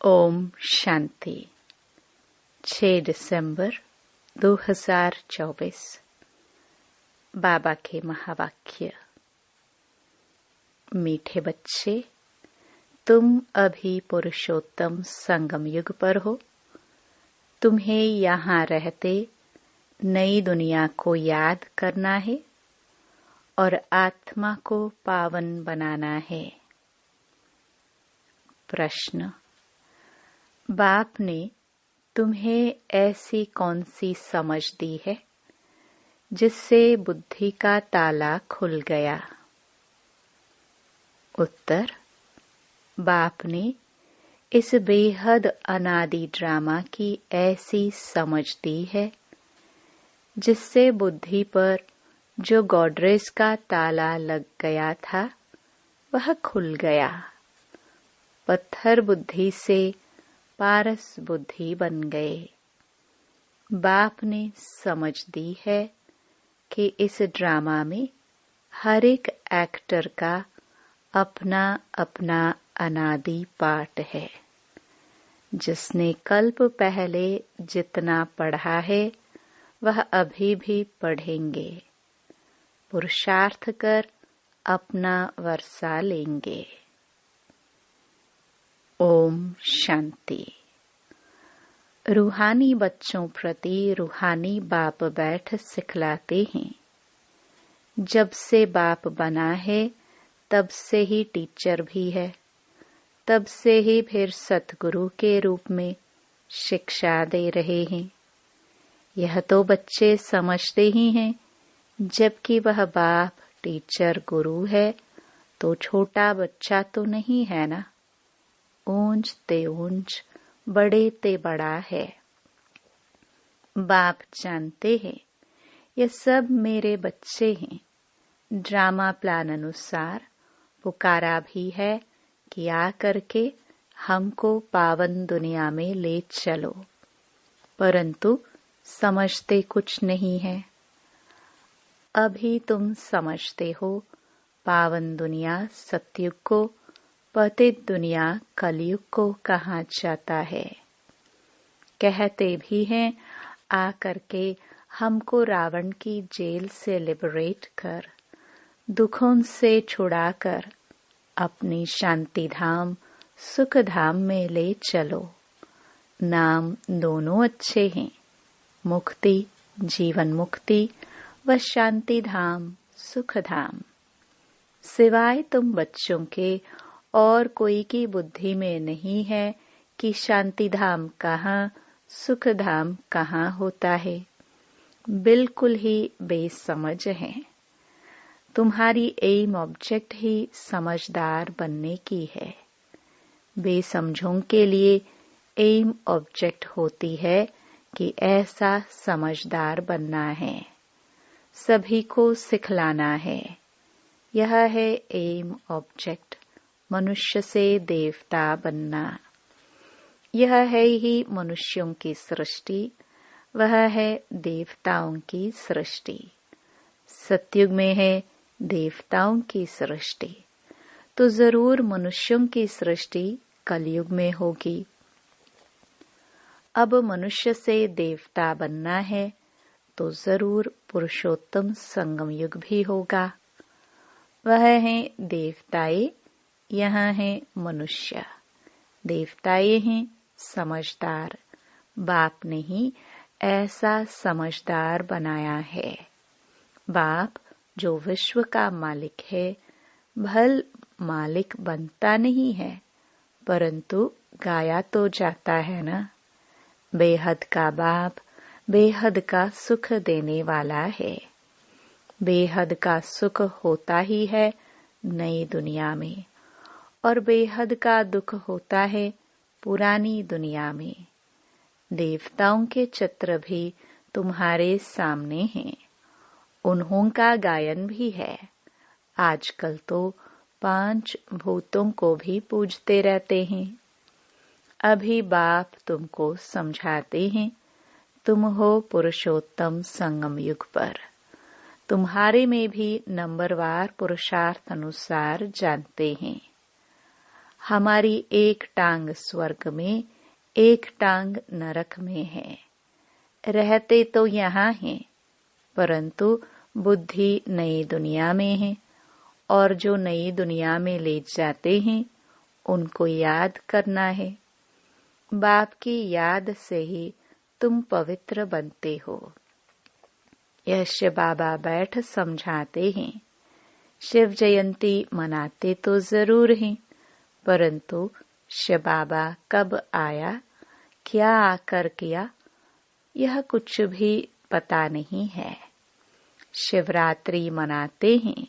ओम शांति। 6 दिसंबर 2024। बाबा के महावाक्य। मीठे बच्चे, तुम अभी पुरुषोत्तम संगम युग पर हो। तुम्हें यहाँ रहते नई दुनिया को याद करना है और आत्मा को पावन बनाना है। प्रश्न: बाप ने तुम्हें ऐसी कौन सी समझ दी है जिससे बुद्धि का ताला खुल गया? उत्तर: बाप ने इस बेहद अनादि ड्रामा की ऐसी समझ दी है जिससे बुद्धि पर जो गॉड्रेज का ताला लग गया था वह खुल गया। पत्थर बुद्धि से पारस बुद्धि बन गए। बाप ने समझ दी है कि इस ड्रामा में हर एक एक्टर का अपना अपना अनादि पार्ट है। जिसने कल्प पहले जितना पढ़ा है वह अभी भी पढ़ेंगे। पुरुषार्थ कर अपना वर्षा लेंगे। ओम शांति। रूहानी बच्चों प्रति रूहानी बाप बैठ सिखलाते हैं। जब से बाप बना है तब से ही टीचर भी है, तब से ही फिर सतगुरु के रूप में शिक्षा दे रहे हैं। यह तो बच्चे समझते ही हैं, जबकि वह बाप टीचर गुरु है तो छोटा बच्चा तो नहीं है ना। ऊंच ते ऊंच, बड़े ते बड़ा है। बाप जानते हैं ये सब मेरे बच्चे हैं। ड्रामा प्लान अनुसार पुकारा भी है कि आ करके हमको पावन दुनिया में ले चलो, परंतु समझते कुछ नहीं है। अभी तुम समझते हो पावन दुनिया सतयुग को, पतित दुनिया कलयुग को कहा जाता है। कहते भी हैं आ करके हमको रावण की जेल से लिबरेट कर, दुखों से छुड़ाकर अपनी शांति धाम सुख धाम में ले चलो। नाम दोनों अच्छे हैं, मुक्ति जीवन मुक्ति व शांति धाम सुख धाम। सिवाय तुम बच्चों के और कोई की बुद्धि में नहीं है कि शांति धाम कहाँ सुख धाम कहाँ होता है। बिल्कुल ही बेसमझ है। तुम्हारी एम ऑब्जेक्ट ही समझदार बनने की है। बेसमझों के लिए एम ऑब्जेक्ट होती है कि ऐसा समझदार बनना है, सभी को सिखलाना है। यह है एम ऑब्जेक्ट, मनुष्य से देवता बनना। यह है ही मनुष्यों की सृष्टि, वह है देवताओं की सृष्टि। सतयुग में है देवताओं की सृष्टि, तो जरूर मनुष्यों की सृष्टि कलयुग में होगी। अब मनुष्य से देवता बनना है तो जरूर पुरुषोत्तम संगम युग भी होगा। वह है देवताएं, यहाँ है मनुष्य। देवताएं हैं समझदार, बाप ने ही ऐसा समझदार बनाया है। बाप जो विश्व का मालिक है, भल मालिक बनता नहीं है, परंतु गाया तो जाता है ना। बेहद का बाप बेहद का सुख देने वाला है। बेहद का सुख होता ही है नई दुनिया में, और बेहद का दुख होता है पुरानी दुनिया में। देवताओं के चित्र भी तुम्हारे सामने हैं, उन्हों का गायन भी है। आजकल तो 5 भूतों को भी पूजते रहते हैं। अभी बाप तुमको समझाते हैं, तुम हो पुरुषोत्तम संगम युग पर। तुम्हारे में भी नंबरवार पुरुषार्थ अनुसार जानते हैं। हमारी एक टांग स्वर्ग में, एक टांग नरक में है। रहते तो यहाँ हैं, परंतु बुद्धि नई दुनिया में है, और जो नई दुनिया में ले जाते हैं उनको याद करना है। बाप की याद से ही तुम पवित्र बनते हो। यह शिव बाबा बैठ समझाते हैं। शिव जयंती मनाते तो जरूर हैं, परंतु शिव बाबा कब आया, क्या आकर किया, यह कुछ भी पता नहीं है। शिवरात्रि मनाते हैं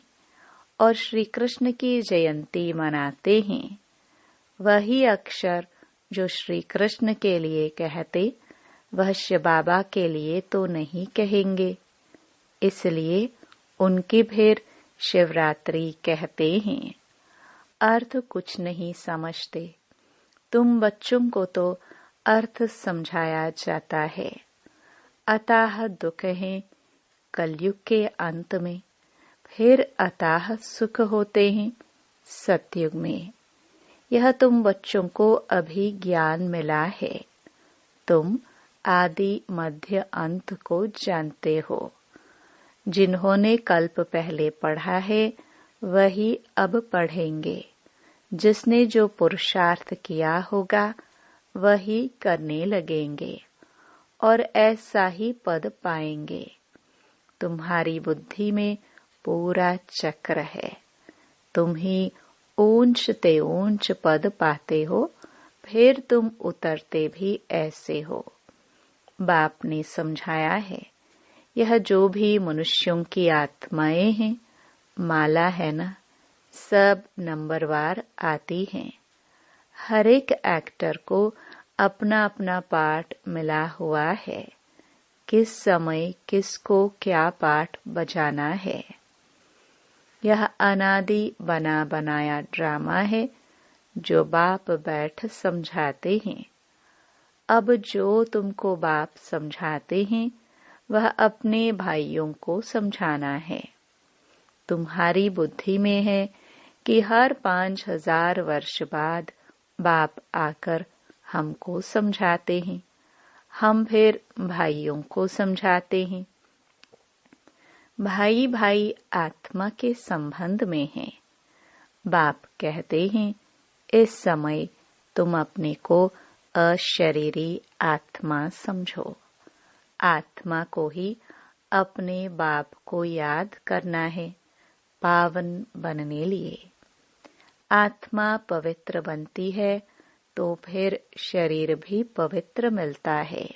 और श्री कृष्ण की जयंती मनाते हैं। वही अक्षर जो श्री कृष्ण के लिए कहते, वह शिव बाबा के लिए तो नहीं कहेंगे, इसलिए उनकी फिर शिवरात्रि कहते हैं। अर्थ कुछ नहीं समझते। तुम बच्चों को तो अर्थ समझाया जाता है। अथाह दुख है कलयुग के अंत में, फिर अथाह सुख होते हैं सतयुग में। यह तुम बच्चों को अभी ज्ञान मिला है। तुम आदि मध्य अंत को जानते हो। जिन्होंने कल्प पहले पढ़ा है वही अब पढ़ेंगे। जिसने जो पुरुषार्थ किया होगा वही करने लगेंगे और ऐसा ही पद पाएंगे। तुम्हारी बुद्धि में पूरा चक्र है। तुम ही ऊंच ते ऊंच पद पाते हो, फिर तुम उतरते भी ऐसे हो। बाप ने समझाया है, यह जो भी मनुष्यों की आत्माएं हैं, माला है ना, सब नंबरवार आती हैं। हर एक एक्टर को अपना अपना पार्ट मिला हुआ है। किस समय किसको क्या पार्ट बजाना है। यह अनादि बना बनाया ड्रामा है जो बाप बैठ समझाते हैं। अब जो तुमको बाप समझाते हैं वह अपने भाइयों को समझाना है। तुम्हारी बुद्धि में है कि हर 5000 वर्ष बाद बाप आकर हमको समझाते हैं, हम फिर भाइयों को समझाते हैं। भाई भाई आत्मा के संबंध में हैं। बाप कहते हैं, इस समय तुम अपने को अशरीरी आत्मा समझो। आत्मा को ही अपने बाप को याद करना है पावन बनने लिए। आत्मा पवित्र बनती है तो फिर शरीर भी पवित्र मिलता है।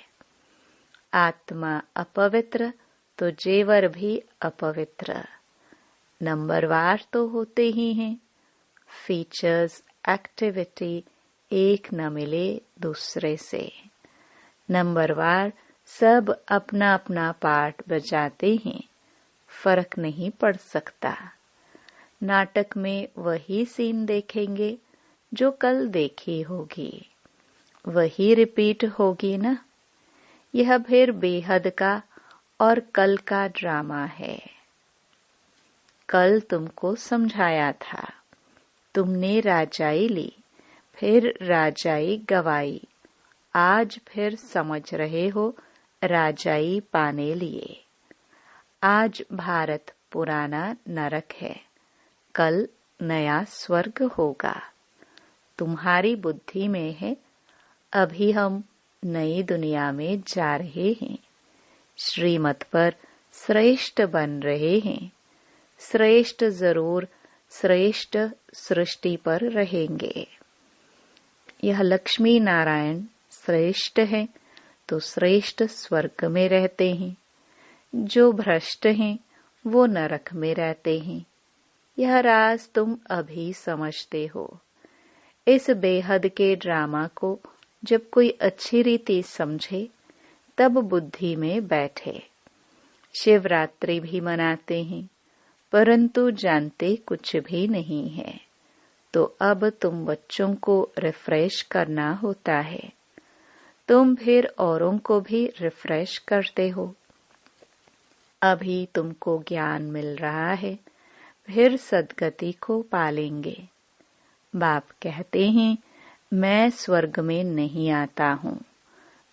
आत्मा अपवित्र तो जेवर भी अपवित्र। नंबरवार तो होते ही हैं। फीचर्स, एक्टिविटी एक न मिले दूसरे से। नंबरवार सब अपना अपना पार्ट बजाते हैं, फर्क नहीं पड़ सकता। नाटक में वही सीन देखेंगे जो कल देखी होगी, वही रिपीट होगी ना। यह फिर बेहद का और कल का ड्रामा है। कल तुमको समझाया था, तुमने राजाई ली, फिर राजाई गवाई। आज फिर समझ रहे हो राजाई पाने लिए। आज भारत पुराना नरक है, कल नया स्वर्ग होगा। तुम्हारी बुद्धि में है अभी हम नई दुनिया में जा रहे हैं। श्रीमत पर श्रेष्ठ बन रहे हैं। श्रेष्ठ जरूर श्रेष्ठ सृष्टि पर रहेंगे। यह लक्ष्मी नारायण श्रेष्ठ है तो श्रेष्ठ स्वर्ग में रहते हैं। जो भ्रष्ट हैं वो नरक में रहते हैं। यह राज तुम अभी समझते हो। इस बेहद के ड्रामा को जब कोई अच्छी रीति समझे तब बुद्धि में बैठे। शिवरात्रि भी मनाते हैं, परंतु जानते कुछ भी नहीं है। तो अब तुम बच्चों को रिफ्रेश करना होता है। तुम फिर औरों को भी रिफ्रेश करते हो। अभी तुमको ज्ञान मिल रहा है, फिर सद्गति को पालेंगे। बाप कहते हैं, मैं स्वर्ग में नहीं आता हूँ।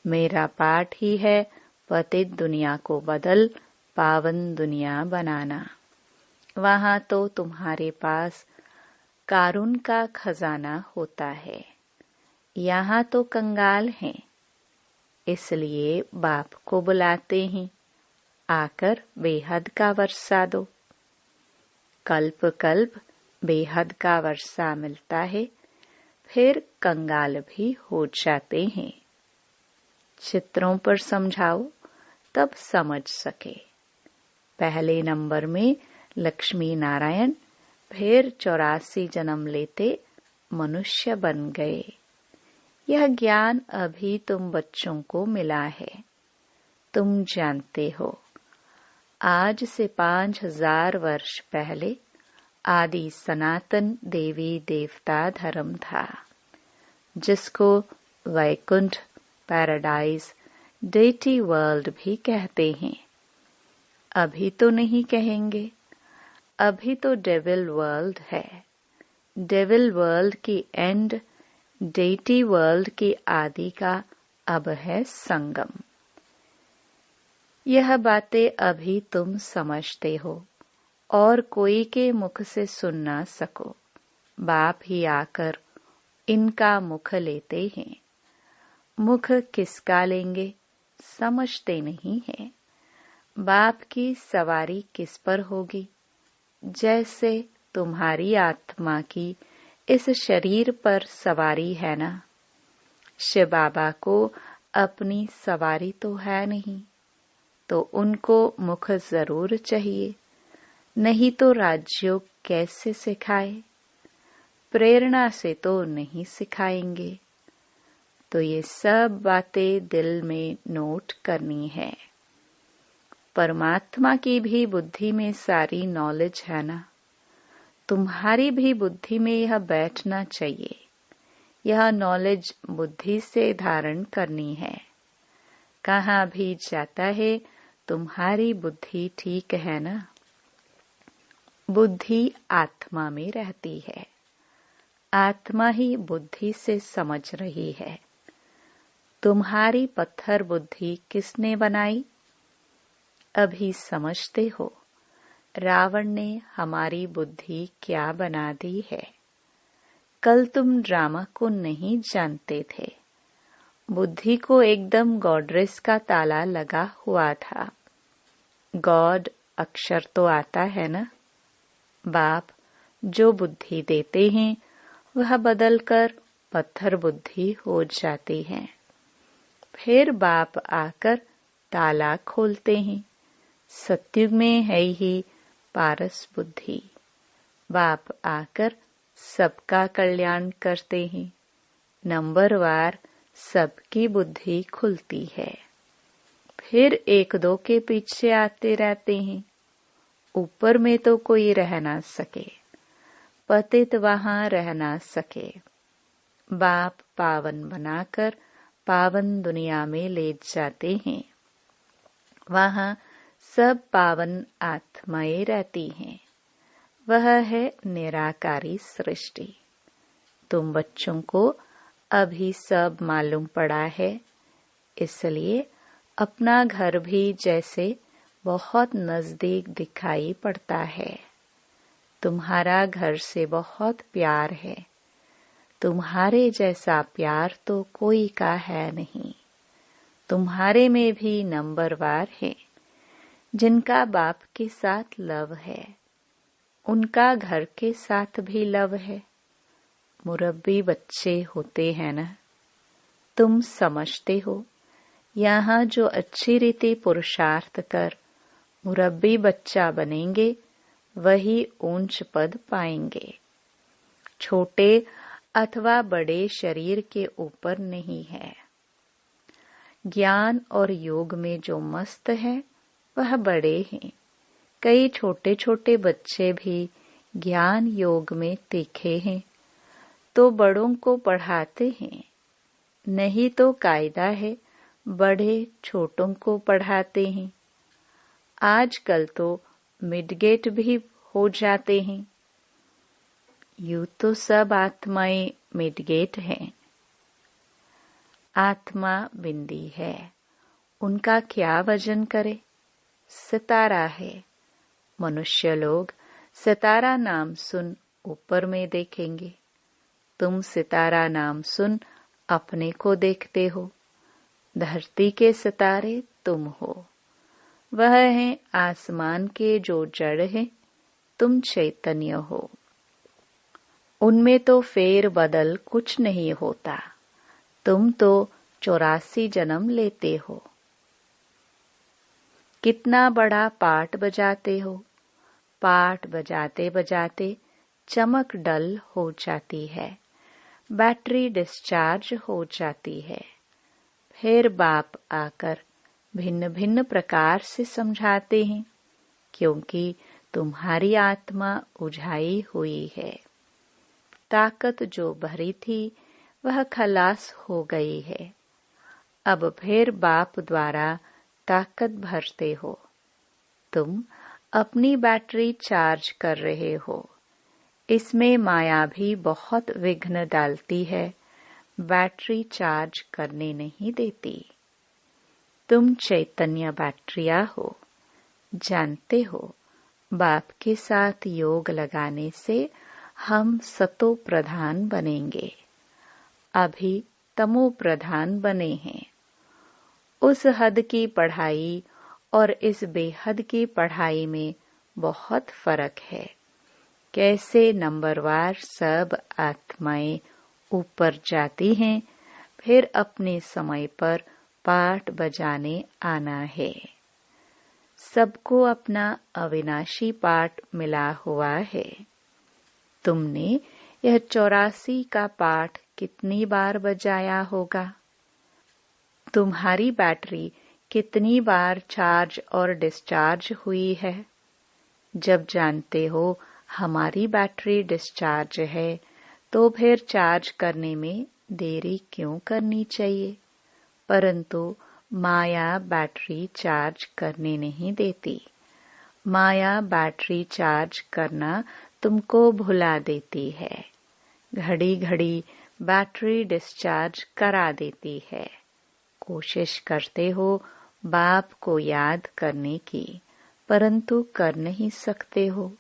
मेरा पाठ ही है पतित दुनिया को बदल पावन दुनिया बनाना। वहाँ तो तुम्हारे पास कारुण का खजाना होता है, यहाँ तो कंगाल हैं। इसलिए बाप को बुलाते हैं, आकर बेहद का वर्षा दो। कल्प कल्प बेहद का वर्षा मिलता है, फिर कंगाल भी हो जाते हैं। चित्रों पर समझाओ तब समझ सके। पहले नंबर में लक्ष्मी नारायण, फिर 84 जन्म लेते मनुष्य बन गए। यह ज्ञान अभी तुम बच्चों को मिला है। तुम जानते हो, आज से 5000 वर्ष पहले आदि सनातन देवी देवता धर्म था, जिसको वैकुंठ, पैराडाइज, डेटी वर्ल्ड भी कहते हैं। अभी तो नहीं कहेंगे, अभी तो डेविल वर्ल्ड है। डेविल वर्ल्ड की एंड, डेटी वर्ल्ड की आदि का अब है संगम। यह बातें अभी तुम समझते हो और कोई के मुख से सुन ना सको। बाप ही आकर इनका मुख लेते हैं। मुख किसका लेंगे समझते नहीं है। बाप की सवारी किस पर होगी? जैसे तुम्हारी आत्मा की इस शरीर पर सवारी है ना। शिव बाबा को अपनी सवारी तो है नहीं, तो उनको मुख जरूर चाहिए, नहीं तो राजयोग कैसे सिखाए? प्रेरणा से तो नहीं सिखाएंगे। तो ये सब बातें दिल में नोट करनी है। परमात्मा की भी बुद्धि में सारी नॉलेज है ना, तुम्हारी भी बुद्धि में यह बैठना चाहिए। यह नॉलेज बुद्धि से धारण करनी है। कहाँ भी जाता है तुम्हारी बुद्धि ठीक है ना। बुद्धि आत्मा में रहती है, आत्मा ही बुद्धि से समझ रही है। तुम्हारी पत्थर बुद्धि किसने बनाई? अभी समझते हो, रावण ने हमारी बुद्धि क्या बना दी है। कल तुम ड्रामा को नहीं जानते थे। बुद्धि को एकदम गॉड्रेस का ताला लगा हुआ था। गॉड अक्षर तो आता है ना। बाप जो बुद्धि देते हैं वह बदलकर पत्थर बुद्धि हो जाती है। फिर बाप आकर ताला खोलते हैं। सत्युग में है ही पारस बुद्धि। बाप आकर सबका कल्याण करते हैं। नंबरवार सबकी बुद्धि खुलती है। फिर एक दो के पीछे आते रहते हैं। ऊपर में तो कोई रह ना सके, पतित वहां रह ना सके। बाप पावन बनाकर पावन दुनिया में ले जाते हैं। वहां सब पावन आत्माएं रहती हैं। वह है निराकारी सृष्टि। तुम बच्चों को अभी सब मालूम पड़ा है, इसलिए अपना घर भी जैसे बहुत नजदीक दिखाई पड़ता है। तुम्हारा घर से बहुत प्यार है। तुम्हारे जैसा प्यार तो कोई का है नहीं। तुम्हारे में भी नंबरवार है। जिनका बाप के साथ लव है, उनका घर के साथ भी लव है। मुरब्बी बच्चे होते हैं ना, तुम समझते हो। यहाँ जो अच्छी रीति पुरुषार्थ कर मुरब्बी बच्चा बनेंगे, वही ऊंच पद पाएंगे। छोटे अथवा बड़े शरीर के ऊपर नहीं है। ज्ञान और योग में जो मस्त है वह बड़े हैं। कई छोटे छोटे बच्चे भी ज्ञान योग में तीखे हैं, तो बड़ों को पढ़ाते हैं। नहीं तो कायदा है बड़े छोटों को पढ़ाते हैं। आजकल तो मिडगेट भी हो जाते हैं। यूं तो सब आत्माएं मिडगेट हैं। आत्मा बिंदी है, उनका क्या वजन करे? सितारा है। मनुष्य लोग सितारा नाम सुन ऊपर में देखेंगे। तुम सितारा नाम सुन अपने को देखते हो। धरती के सितारे तुम हो। वह हैं आसमान के जो जड़ हैं, तुम चैतन्य हो। उनमें तो फेर बदल कुछ नहीं होता। तुम तो 84 जन्म लेते हो। कितना बड़ा पाठ बजाते हो। पाठ बजाते बजाते चमक डल हो जाती है, बैटरी डिस्चार्ज हो जाती है। फिर बाप आकर भिन्न भिन्न प्रकार से समझाते हैं, क्योंकि तुम्हारी आत्मा उझाई हुई है। ताकत जो भरी थी वह खलास हो गई है। अब फिर बाप द्वारा ताकत भरते हो। तुम अपनी बैटरी चार्ज कर रहे हो। इसमें माया भी बहुत विघ्न डालती है, बैटरी चार्ज करने नहीं देती। तुम चैतन्य बैटरिया हो। जानते हो, बाप के साथ योग लगाने से हम सतो प्रधान बनेंगे। अभी तमो प्रधान बने हैं। उस हद की पढ़ाई और इस बेहद की पढ़ाई में बहुत फर्क है। कैसे नंबरवार सब आत्माएं ऊपर जाती हैं, फिर अपने समय पर पाठ बजाने आना है। सबको अपना अविनाशी पाठ मिला हुआ है। तुमने यह 84 का पाठ कितनी बार बजाया होगा? तुम्हारी बैटरी कितनी बार चार्ज और डिस्चार्ज हुई है? जब जानते हो हमारी बैटरी डिस्चार्ज है, तो फिर चार्ज करने में देरी क्यों करनी चाहिए? परंतु माया बैटरी चार्ज करने नहीं देती। माया बैटरी चार्ज करना तुमको भुला देती है। घड़ी घड़ी बैटरी डिस्चार्ज करा देती है। कोशिश करते हो बाप को याद करने की, परंतु कर नहीं सकते हो।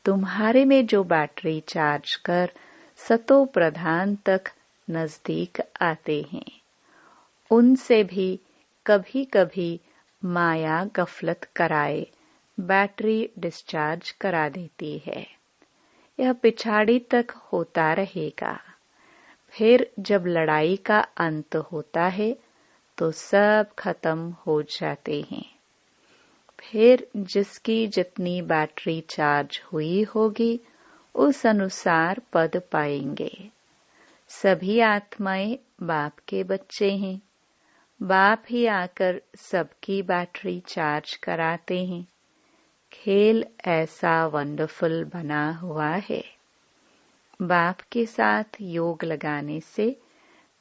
तुम्हारे में जो बैटरी चार्ज कर सतो प्रधान तक नजदीक आते हैं, उनसे भी कभी कभी माया गफलत कराए बैटरी डिस्चार्ज करा देती है। यह पिछाड़ी तक होता रहेगा। फिर जब लड़ाई का अंत होता है तो सब खत्म हो जाते हैं। फिर जिसकी जितनी बैटरी चार्ज हुई होगी उस अनुसार पद पाएंगे। सभी आत्माएं बाप के बच्चे हैं। बाप ही आकर सबकी बैटरी चार्ज कराते हैं। खेल ऐसा वंडरफुल बना हुआ है। बाप के साथ योग लगाने से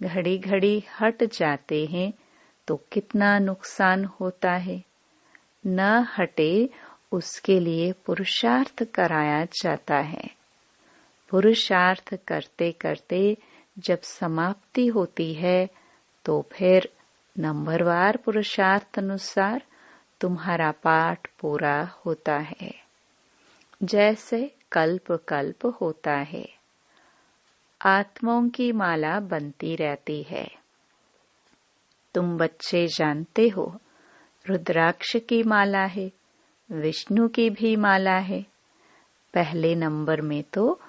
घड़ी घड़ी हट जाते हैं तो कितना नुकसान होता है। न हटे उसके लिए पुरुषार्थ कराया जाता है। पुरुषार्थ करते करते जब समाप्ति होती है तो फिर नंबरवार पुरुषार्थ अनुसार तुम्हारा पाठ पूरा होता है। जैसे कल्प कल्प होता है। आत्माओं की माला बनती रहती है। तुम बच्चे जानते हो, रुद्राक्ष की माला है, विष्णु की भी माला है। पहले नंबर में तो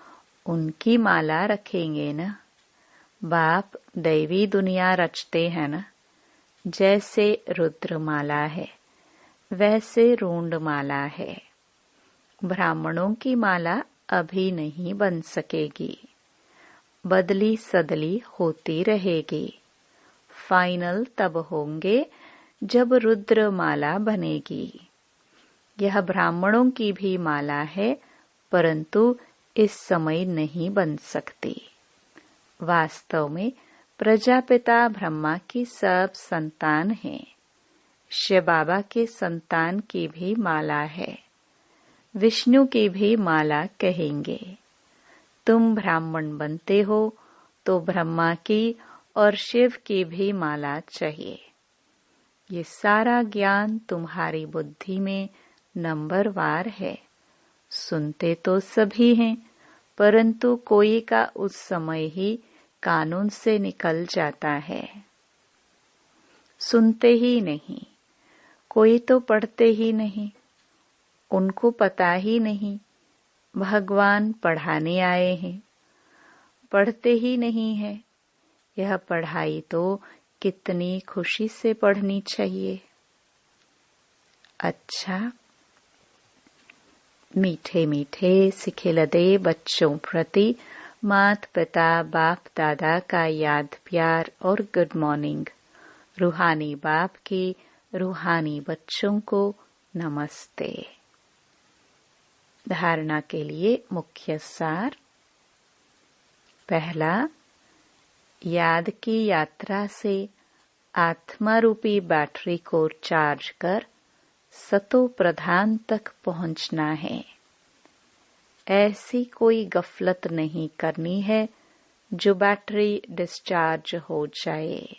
उनकी माला रखेंगे ना। बाप दैवी दुनिया रचते हैं ना। जैसे रुद्र माला है, वैसे रूंड माला है। ब्राह्मणों की माला अभी नहीं बन सकेगी। बदली सदली होती रहेगी। फाइनल तब होंगे जब रुद्र माला बनेगी। यह ब्राह्मणों की भी माला है, परंतु इस समय नहीं बन सकती। वास्तव में प्रजापिता ब्रह्मा की सब संतान हैं। शिव बाबा के संतान की भी माला है। विष्णु की भी माला कहेंगे। तुम ब्राह्मण बनते हो तो ब्रह्मा की और शिव की भी माला चाहिए। ये सारा ज्ञान तुम्हारी बुद्धि में नंबरवार है। सुनते तो सभी हैं, परंतु कोई का उस समय ही कानून से निकल जाता है। सुनते ही नहीं, कोई तो पढ़ते ही नहीं, उनको पता ही नहीं भगवान पढ़ाने आए हैं। पढ़ते ही नहीं है। यह पढ़ाई तो कितनी खुशी से पढ़नी चाहिए। अच्छा, मीठे मीठे सिखिलदे बच्चों प्रति माता पिता बाप दादा का याद प्यार और गुड मॉर्निंग। रूहानी बाप की रूहानी बच्चों को नमस्ते। धारणा के लिए मुख्य सार। पहला, याद की यात्रा से आत्मा रूपी बैटरी को चार्ज कर सतो प्रधान तक पहुंचना है। ऐसी कोई गफलत नहीं करनी है जो बैटरी डिस्चार्ज हो जाए।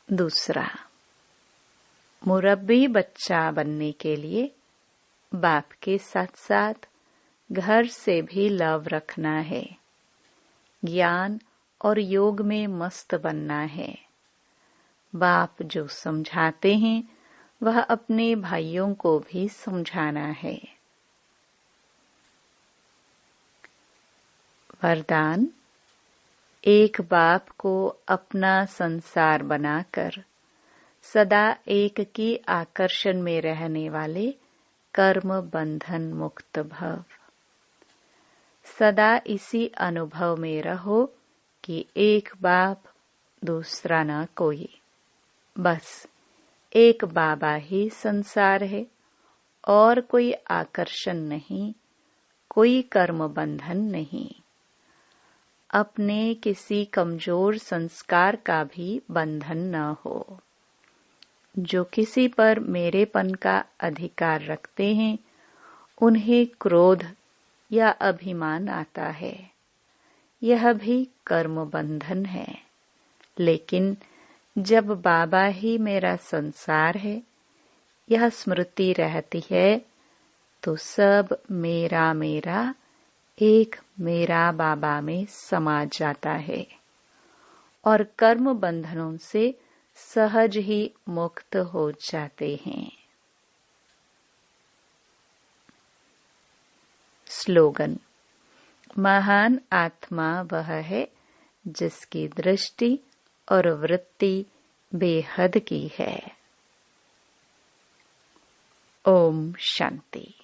दूसरा, मुरब्बी बच्चा बनने के लिए बाप के साथ साथ घर से भी लव रखना है। ज्ञान और योग में मस्त बनना है। बाप जो समझाते हैं वह अपने भाइयों को भी समझाना है। वरदान, एक बाप को अपना संसार बनाकर सदा एक की आकर्षण में रहने वाले कर्म बंधन मुक्त भव। सदा इसी अनुभव में रहो कि एक बाप, दूसरा न कोई, बस एक बाबा ही संसार है और कोई आकर्षण नहीं, कोई कर्म बंधन नहीं। अपने किसी कमजोर संस्कार का भी बंधन न हो। जो किसी पर मेरेपन का अधिकार रखते हैं उन्हें क्रोध या अभिमान आता है। यह भी कर्म बंधन है। लेकिन जब बाबा ही मेरा संसार है, यह स्मृति रहती है तो सब मेरा मेरा एक मेरा बाबा में समा जाता है और कर्म बंधनों से सहज ही मुक्त हो जाते हैं। स्लोगन, महान आत्मा वह है जिसकी दृष्टि और वृत्ति बेहद की है। ओम शांति।